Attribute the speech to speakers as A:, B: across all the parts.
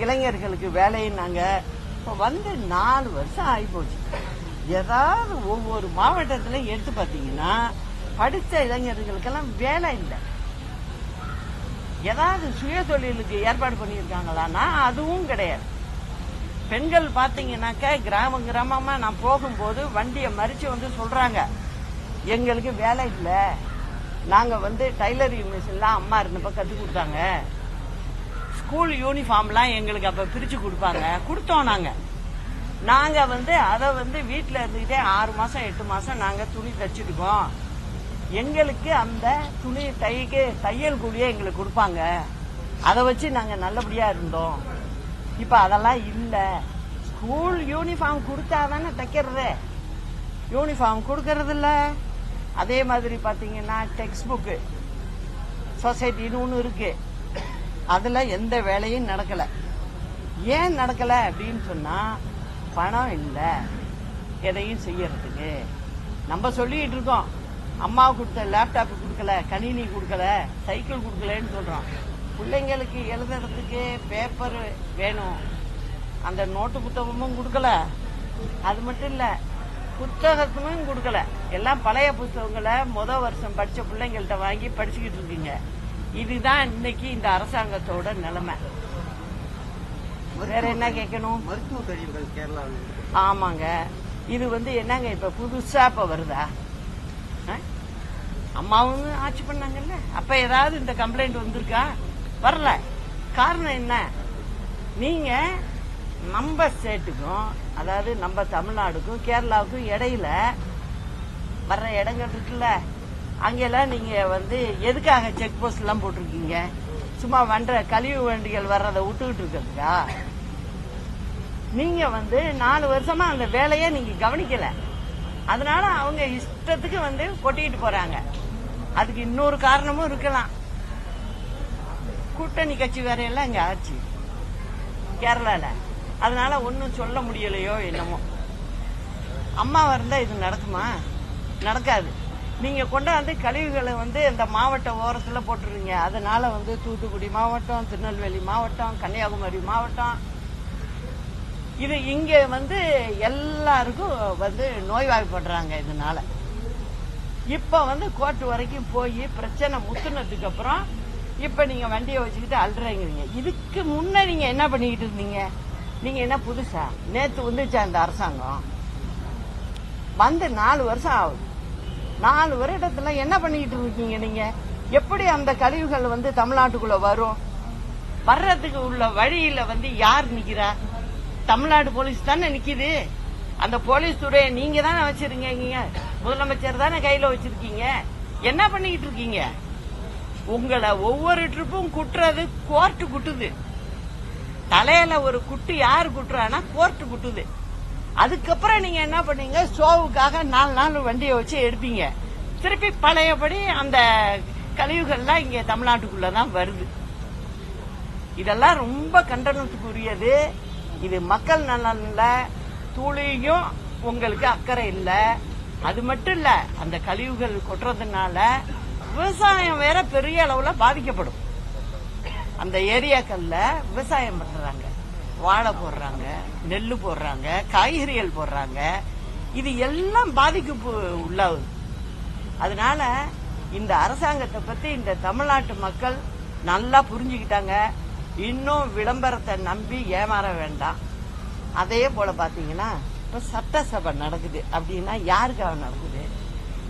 A: இளைஞர்களுக்கு வேலைன்னாங்க. இப்போ வந்து 4 வருஷம் ஆகிப்போச்சு. ஏதாவது ஒவ்வொரு மாவட்டத்துல எடுத்து பார்த்தீங்கன்னா படித்த இளைஞர்களுக்கெல்லாம் வேலை இல்லை. ஏதாவது சுய தொழிலுக்கு ஏற்பாடு பண்ணியிருக்காங்களான்னா அதுவும் கிடையாது. பெண்கள் பாத்தீங்கன்னாக்க கிராமமா நான் போகும்போது வண்டியை மறிச்சு வந்து சொல்றாங்க, எங்களுக்கு வேலை இல்லை, நாங்க வந்து டைலரிங் மிஷின்லாம் அம்மா இருந்தப்ப கத்து கொடுத்தாங்க, ஸ்கூல் யூனிஃபார்ம்லாம் எங்களுக்கு அப்ப பிரிச்சு கொடுத்தோம். நாங்க வந்து அதை வந்து வீட்டுல இருந்துகிட்டே 6 மாசம் 8 மாசம் நாங்க துணி தச்சிருக்கோம். எங்களுக்கு அந்த துணி தையல் கூலியே எங்களுக்கு கொடுப்பாங்க. அதை வச்சு நாங்க நல்லபடியா இருந்தோம். இப்ப அதெல்லாம் இல்ல. ஸ்கூல் யூனிஃபார்ம் கொடுத்தாதானே தைக்கிறது, யூனிஃபார்ம் கொடுக்கறது இல்ல. அதே மாதிரி பாத்தீங்கன்னா டெக்ஸ்ட் புக்கு சொசைட்டின்னு ஒண்ணு இருக்கு, அதுல எந்த வேலையும் நடக்கல. ஏன் நடக்கல அப்படின்னு சொன்னா பணம் இல்ல எதையும் செய்யறதுக்கு. நம்ம சொல்லிட்டு இருக்கோம், அம்மா கொடுத்த லேப்டாப் கொடுக்கல, கணினி கொடுக்கல, சைக்கிள் கொடுக்கலன்னு சொல்றோம். பிள்ளைங்களுக்கு எழுதுறதுக்கு பேப்பர் வேணும், அந்த நோட்டு புத்தகமும் கொடுக்கல. அது மட்டும் இல்ல, புத்தகத்தும் கொடுக்கல. எல்லாம் பழைய புத்தகங்களை வருஷம் படிச்ச பிள்ளைங்கள்ட்ட வாங்கி படிச்சுக்கிட்டு இருக்கீங்க. இதுதான் இன்னைக்கு இந்த அரசாங்கத்தோட நிலைமை. வேற என்ன கேட்கணும்?
B: மருத்துவ கழிவுகள் கேரளாவில்.
A: ஆமாங்க, இது வந்து என்னங்க இப்ப புதுசா இப்ப வருதா? அம்மாவும் ஆட்சி பண்ணாங்கல்ல, அப்ப ஏதாவது இந்த கம்ப்ளைண்ட் வந்திருக்கா? வரல. காரணம் என்ன? நீங்க நம்ம ஸ்டேட்டுக்கும், அதாவது நம்ம தமிழ்நாடுக்கும் கேரளாவுக்கும் இடையில வர்ற இடங்கள் இருக்குல்ல, அங்கெல்லாம் நீங்க வந்து எதுக்காக செக் போஸ்ட் எல்லாம் போட்டிருக்கீங்க? சும்மா கழிவு வண்டிகள் வர்றதை விட்டுக்கிட்டு இருக்கிறதுக்கா? நீங்க வந்து 4 வருஷமா அந்த வேலையை நீங்க கவனிக்கல, அதனால அவங்க இஷ்டத்துக்கு வந்து கொட்டிட்டு போறாங்க. அதுக்கு இன்னொரு காரணமும் இருக்கலாம். கூட்டணி கட்சி வேறையெல்லாம் இங்க ஆச்சு கேரளால, அதனால ஒன்னும் சொல்ல முடியலையோ என்னமோ. அம்மா இருந்தா இது நடக்குமா? நடக்காது. நீங்க கொண்டாந்து கழிவுகளை வந்து இந்த மாவட்ட ஓரத்துல போட்டுருவீங்க. அதனால வந்து தூத்துக்குடி மாவட்டம், திருநெல்வேலி மாவட்டம், கன்னியாகுமரி மாவட்டம், இது இங்க வந்து எல்லாருக்கும் வந்து நோய்வாய்ப்படுறாங்க இதனால. இப்ப வந்து கோர்ட் வரைக்கும் போய் பிரச்சனை முத்துனதுக்கு அப்புறம் இப்ப நீங்க வண்டியை வச்சுக்கிட்டு அல்றீங்க. இதுக்கு முன்ன நீங்க என்ன பண்ணிக்கிட்டு இருந்தீங்க? நீங்க என்ன புதுசா நேத்து வந்துச்சா இந்த அரசாங்கம்? வந்து 4 வருஷம் ஆகுது. 4 வருடத்துல என்ன பண்ணிக்கிட்டு இருக்கீங்க நீங்க? எப்படி அந்த கழிவுகள் வந்து தமிழ்நாட்டுக்குள்ள வரும்? வர்றதுக்கு உள்ள வழியில வந்து யார் நிக்கிறா? தமிழ்நாடு போலீஸ் தானே நிக்குது. அந்த போலீஸ் துறையை நீங்க தானே வச்சிருக்கீங்க, முதலமைச்சர் தானே கையில வச்சிருக்கீங்க. என்ன பண்ணிக்கிட்டு இருக்கீங்க? உங்களை ஒவ்வொரு ட்ரிப்பும் குட்டுறது கோர்ட்டு குட்டுது. தலையில ஒரு குட்டு யாரு குட்டுறானா கோர்ட்டு குட்டுது. அதுக்கப்புறம் நீங்க என்ன பண்ணீங்க? ஷோவுக்காக 4 நாள் வண்டியை வச்சு எடுப்பீங்க. திருப்பி பழையபடி அந்த கழிவுகள்லாம் இங்க தமிழ்நாட்டுக்குள்ளதான் வருது. இதெல்லாம் ரொம்ப கண்டனத்துக்குரியது. இது மக்கள் நலன்ல துளியும் உங்களுக்கு அக்கறை இல்ல. அது மட்டும் இல்ல, அந்த கழிவுகள் கொட்டுறதுனால விவசாயம் வேற பெரிய அளவுல பாதிக்கப்படும். அந்த ஏரியாக்கள்ல விவசாயம் பண்றாங்க, வாழை போடுறாங்க, நெல்லு போடுறாங்க, காய்கறிகள் போடுறாங்க. இது எல்லாம் பாதிப்பு உள்ளாகுது. அதனால இந்த அரசாங்கத்தை பத்தி இந்த தமிழ்நாட்டு மக்கள் நல்லா புரிஞ்சுக்கிட்டாங்க. இன்னும் விளம்பரத்தை நம்பி ஏமாற வேண்டாம். அதே போல பாத்தீங்கன்னா இப்ப சட்டசபை நடக்குது அப்படின்னா யாருக்காக நடக்குது?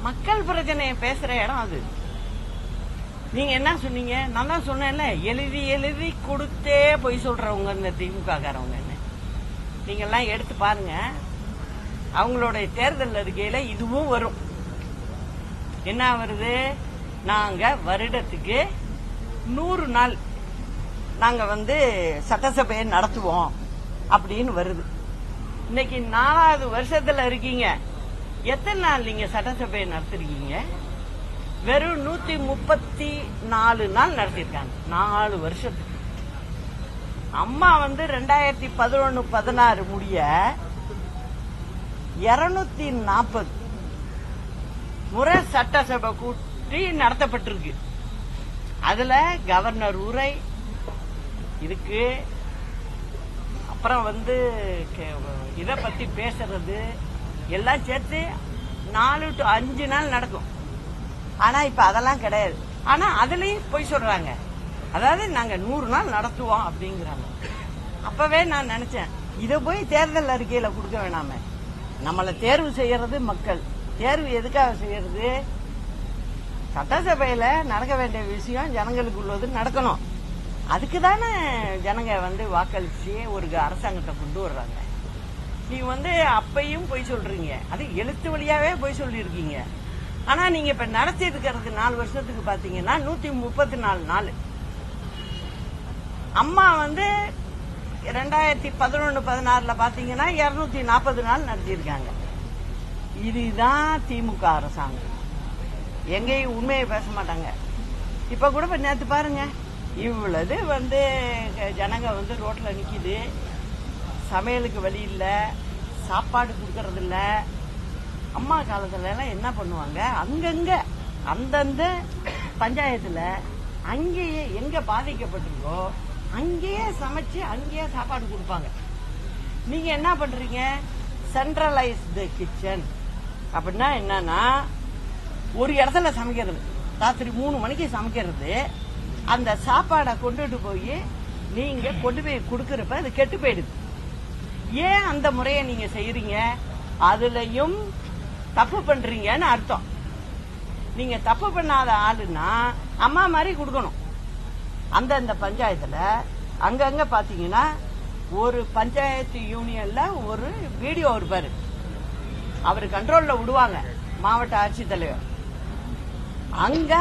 A: மக்கள் பிரச்சனையை பேசுற இடம் அது. நீங்க என்ன சொன்னீங்க? நான் தான் சொன்னேன்ல, எழுதி கொடுத்தே போய் சொல்றவங்க இந்த திமுக காரவங்க. நீங்க எல்லாம் எடுத்து பாருங்க, அவங்களுடைய தேர்தல் அறிக்கையில இதுவும் வரும். என்ன வருது? நாங்க வருடத்துக்கு 100 நாள் நாங்க வந்து சட்டசபையை நடத்துவோம் அப்படின்னு வருது. இன்னைக்கு 4வது வருஷத்துல இருக்கீங்க. எத்தனை நாள் நீங்க சட்டசபையை நடத்திருக்கீங்க? வெறும் 134 நாள் நடத்திருக்காங்க 4 வருஷத்துக்கு. அம்மா வந்து 2011-16 முடிய 240 முறை சட்டசபை கூட்டி அப்புறம் இதை பத்தி பேசுறது எல்லாம் சேர்த்து 4 to 5 நாள் நடக்கும். ஆனா இப்ப அதெல்லாம் கிடையாது. ஆனா அதுலயும் போய் சொல்றாங்க, அதாவது நாங்க 100 நாள் நடத்துவோம் அப்படிங்கிறாங்க. அப்பவே நான் நினைச்சேன், இத போய் தேர்தல் அறிக்கையில கொடுக்க வேணாமே. நம்மளை தேர்வு செய்யறது மக்கள். தேர்வு எதுக்காக செய்யறது? சட்டசபையில நடக்க வேண்டிய விஷயம் ஜனங்களுக்கு உள்ளது நடக்கணும். அதுக்குதானே ஜனங்க வாக்களிச்சு ஒரு அரசாங்கத்தை கொண்டு வர்றாங்க. நீங்க அப்பையும் போய் சொல்றீங்க, அது எழுத்து வழியாவே போய் சொல்லிருக்கீங்க. ஆனா நீங்க இப்ப நடத்தி இருக்கிறது 4 வருஷத்துக்கு பாத்தீங்கன்னா 134 நாள். அம்மா 2011-16 பாத்தீங்கன்னா 240 நாள் நடத்திருக்காங்க. இதுதான் திமுக அரசாங்கம். எங்கேயும் உண்மையை பேச மாட்டாங்க. இப்ப கூட நேத்து பாருங்க, இவ்வளவு ஜனங்க ரோட்ல நிக்குது, சமையலுக்கு வழி இல்ல, சாப்பாடு கொடுக்கறது இல்ல. அம்மா காலத்துல எல்லாம் என்ன பண்ணுவாங்க, அங்கங்க அந்தந்த பஞ்சாயத்துல அங்கேயே எங்க பாதிக்கப்பட்டிருக்கோ அங்கேயே சமைச்சு அங்கேயே சாப்பாடு கொடுப்பாங்க. நீங்க என்ன பண்றீங்க, சென்ட்ரலைஸ்டு கிச்சன் அப்படின்னா என்னன்னா, ஒரு இடத்துல சமைக்கிறது, ராத்திரி 3 மணிக்கு சமைக்கிறது, அந்த சாப்பாடை கொண்டுட்டு போய் நீங்க கொண்டு போய் கொடுக்கறப்ப அது கெட்டு போயிடுது. ஏன் அந்த முறையை நீங்க செய்யறீங்க? அதுலயும் தப்பு பண்றீங்கன்னு அர்த்தம். நீங்க தப்பு பண்ணாத ஆளுன்னா அம்மா மாதிரி கொடுக்கணும். அந்தந்த பஞ்சாயத்துல அங்கங்க பாத்தீங்கன்னா ஒரு பஞ்சாயத்து யூனியன்ல ஒரு வீடியோ இருப்பாரு, அவரு கண்ட்ரோல்ல விடுவாங்க மாவட்ட ஆட்சித்தலைவர். அங்க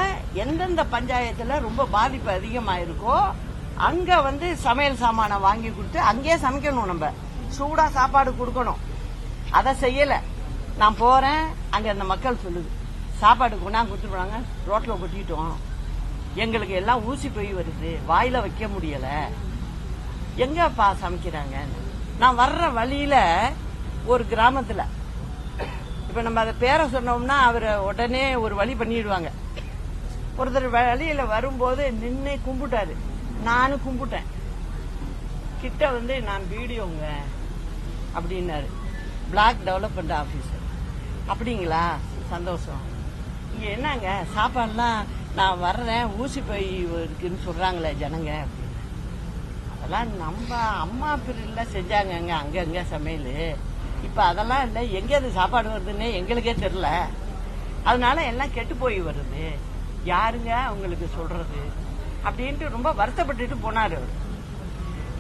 A: எந்தெந்த பஞ்சாயத்துல ரொம்ப பாதிப்பு அதிகமா இருக்கோ அங்க சமையல் சாமான வாங்கி கொடுத்து அங்கேயே சமைக்கணும். நம்ம சூடா சாப்பாடு கொடுக்கணும். அதை செய்யல. நான் போறேன், அங்க அந்த மக்கள் சொல்லுது, சாப்பாடு கொண்டாந்து கொடுத்துட்டு போனாங்க, ரோட்ல கொட்டிட்டோம், எங்களுக்கு எல்லாம் ஊசி போய் வருது, வாயில வைக்க முடியல, எங்கப்பா சமைக்கிறாங்க. நான் வர்ற வழியில ஒரு கிராமத்துல, இப்ப நம்ம அதை பேரை சொன்னோம்னா அவரை உடனே ஒரு வழி பண்ணிடுவாங்க. ஒருத்தர் வழியில வரும்போது நின்று கும்பிட்டாரு, நானும் கும்பிட்டேன். கிட்ட நான் வீடியோங்க அப்படின்னாரு. Black development officer. அப்படிங்களா, சந்தோஷம். இங்க என்னங்க சாப்பாடுலாம் நான் வர்றேன், ஊசி போய் இருக்குன்னு சொல்றாங்களே ஜனங்க அப்படின்னு. அதெல்லாம் நம்ம அம்மா பீரியட்ல செஞ்சாங்க அங்கங்க சமையல். இப்ப அதெல்லாம் இல்ல, எங்க அது சாப்பாடு வருதுன்னு எங்களுக்கே தெரியல. அதனால எல்லாம் கெட்டு போய் வருது, யாருங்க அவங்களுக்கு சொல்றது அப்படின்ட்டு ரொம்ப வருத்தப்பட்டுட்டு போனாரு அவர்.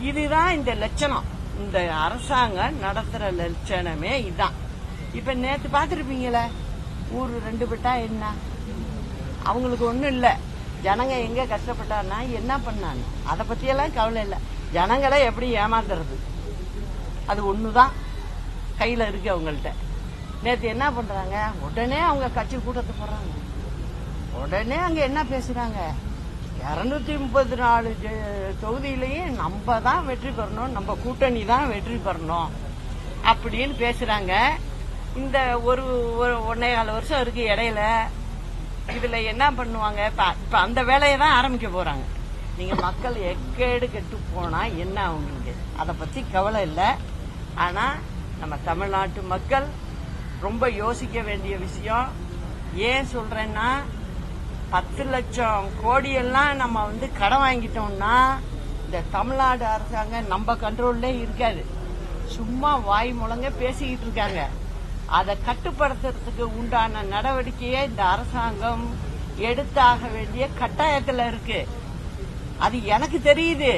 A: இதுதான் இந்த லட்சணம், இந்த அரசாங்கம் நடத்துற லட்சணமே இதுதான். இப்ப நேத்து பாத்துருப்பீங்களே, ஊரு 2 விட்டா என்ன, அவங்களுக்கு ஒண்ணும் இல்ல. ஜனங்க எங்க கஷ்டப்பட்டான்னா என்ன பண்ணான்னு அதை பத்தியெல்லாம் கவலை இல்ல. ஜனங்களை எப்படி ஏமாத்துறது, அது ஒண்ணுதான் கையில இருக்கு அவங்கள்ட்ட. நேத்து என்ன பண்றாங்க, உடனே அவங்க கட்சி கூட்டத்தை போடுறாங்க. உடனே அங்க என்ன பேசுறாங்க, 234 தொகுதியிலையும் நம்ம தான் வெற்றி பெறணும், நம்ம கூட்டணி தான் வெற்றி பெறணும் அப்படின்னு பேசுறாங்க. இந்த ஒரு 1.25 வருஷம் இருக்கு இடையில. இதுல என்ன பண்ணுவாங்க, இப்ப அந்த வேலையை தான் ஆரம்பிக்க போறாங்க. நீங்க மக்கள் எக்கேடு கெட்டு போனா என்ன அவங்களுக்கு அதை பத்தி கவலை இல்லை. ஆனா நம்ம தமிழ்நாட்டு மக்கள் ரொம்ப யோசிக்க வேண்டிய விஷயம். ஏன் சொல்றேன்னா, 10 லட்சம் கோடியெல்லாம் நம்ம கடன் வாங்கிட்டோம்னா இந்த தமிழ்நாடு அரசாங்கம் நம்ம கண்ட்ரோல்ல இருக்காது. சும்மா வாய் முழங்க பேசிக்கிட்டு இருக்காங்க. அதை கட்டுப்படுத்துறதுக்கு உண்டான நடவடிக்கையை இந்த அரசாங்கம் எடுத்தாக வேண்டிய கட்டாயத்துல இருக்கு. அது எனக்கு தெரியுது,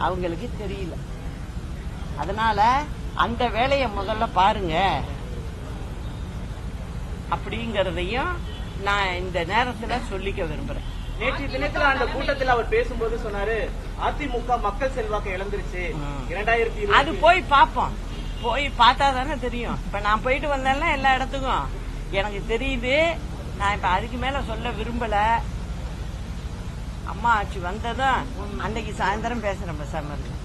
A: அவங்களுக்கு தெரியல. அதனால அந்த வேலையை முதல்ல பாருங்க அப்படிங்கறதையும் நான் இந்த நேரத்துல சொல்லிக்க விரும்புறேன்.
B: நேற்று தினத்துல அந்த கூட்டத்தில் அவர் பேசும்போது சொன்னாரு, அதிமுக மக்கள் செல்வாக்கு இழந்துருச்சு 2020.
A: அது போய் பாப்போம், போய் பார்த்தா தானே தெரியும். இப்ப நான் போயிட்டு வந்தேன்ல எல்லா இடத்துக்கும், எனக்கு தெரியுது. நான் இப்ப அதுக்கு மேல சொல்ல விரும்பல. அம்மா ஆட்சி வந்ததும் அன்னைக்கு சாயந்தரம் பேசுறேன் பேசாம இருக்கு.